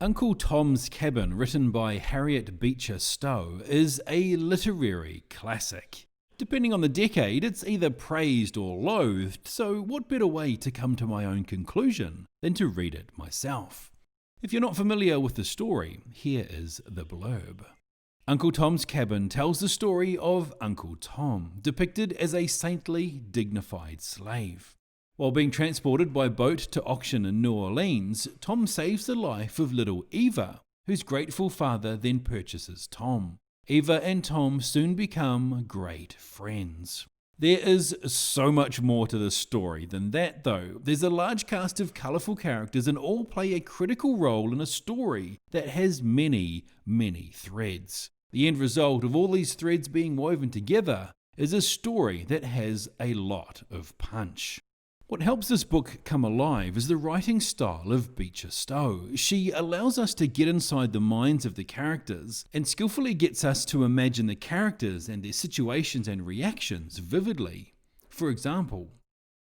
Uncle Tom's Cabin, written by Harriet Beecher Stowe, is a literary classic. Depending on the decade, it's either praised or loathed, so what better way to come to my own conclusion than to read it myself? If you're not familiar with the story, here is the blurb. Uncle Tom's Cabin tells the story of Uncle Tom, depicted as a saintly, dignified slave. While being transported by boat to auction in New Orleans, Tom saves the life of little Eva, whose grateful father then purchases Tom. Eva and Tom soon become great friends. There is so much more to this story than that, though. There's a large cast of colourful characters and all play a critical role in a story that has many, many threads. The end result of all these threads being woven together is a story that has a lot of punch. What helps this book come alive is the writing style of Beecher Stowe. She allows us to get inside the minds of the characters and skillfully gets us to imagine the characters and their situations and reactions vividly. For example,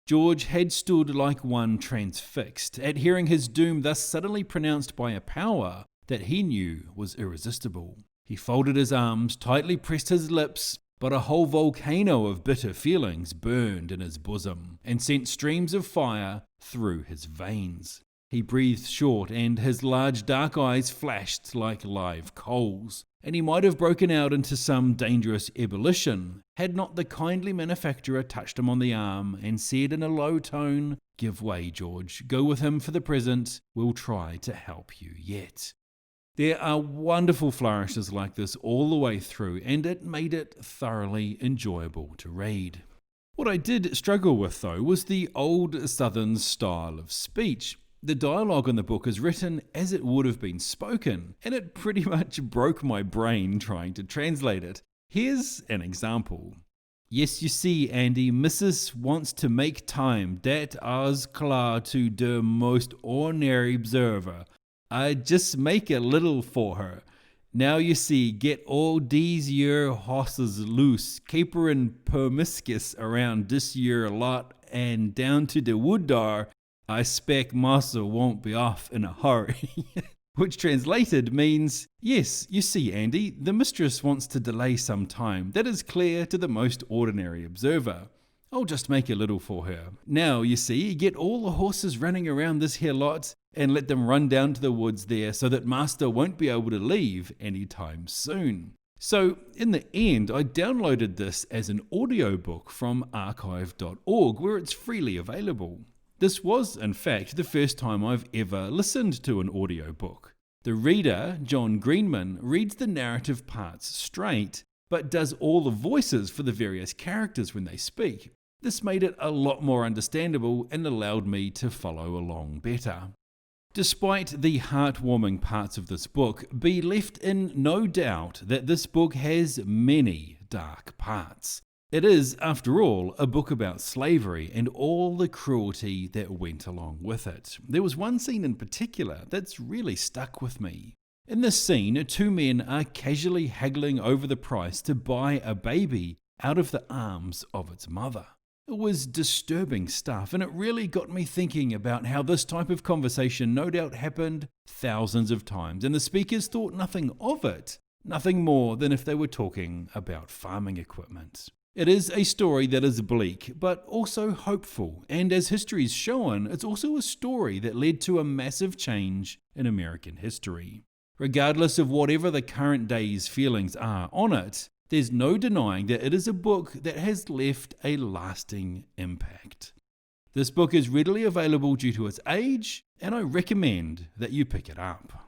George had stood like one transfixed at hearing his doom thus suddenly pronounced by a power that he knew was irresistible. He folded his arms, tightly pressed his lips, but a whole volcano of bitter feelings burned in his bosom and sent streams of fire through his veins. He breathed short and his large dark eyes flashed like live coals, and he might have broken out into some dangerous ebullition had not the kindly manufacturer touched him on the arm and said in a low tone, "Give way, George. Go with him for the present. We'll try to help you yet." There are wonderful flourishes like this all the way through, and it made it thoroughly enjoyable to read. What I did struggle with, though, was the old Southern style of speech. The dialogue in the book is written as it would have been spoken, and it pretty much broke my brain trying to translate it. Here's an example. "Yes, you see, Andy, Mrs. wants to make time. Dat I's clar to de most ordinary observer. I just make a little for her. Now you see, get all dese yer hosses loose, caperin' permiscus around dis yer lot and down to de wood dar. I spec massa won't be off in a hurry." Which translated means, yes, you see, Andy, the mistress wants to delay some time. That is clear to the most ordinary observer. I'll just make a little for her. Now, you see, get all the horses running around this here lot and let them run down to the woods there so that master won't be able to leave anytime soon. So, in the end, I downloaded this as an audiobook from archive.org where it's freely available. This was, in fact, the first time I've ever listened to an audiobook. The reader, John Greenman, reads the narrative parts straight, but does all the voices for the various characters when they speak. This made it a lot more understandable and allowed me to follow along better. Despite the heartwarming parts of this book, be left in no doubt that this book has many dark parts. It is, after all, a book about slavery and all the cruelty that went along with it. There was one scene in particular that's really stuck with me. In this scene, two men are casually haggling over the price to buy a baby out of the arms of its mother. It was disturbing stuff, and it really got me thinking about how this type of conversation no doubt happened thousands of times, and the speakers thought nothing of it, nothing more than if they were talking about farming equipment. It is a story that is bleak, but also hopeful, and as history's shown, it's also a story that led to a massive change in American history. Regardless of whatever the current day's feelings are on it, there's no denying that it is a book that has left a lasting impact. This book is readily available due to its age, and I recommend that you pick it up.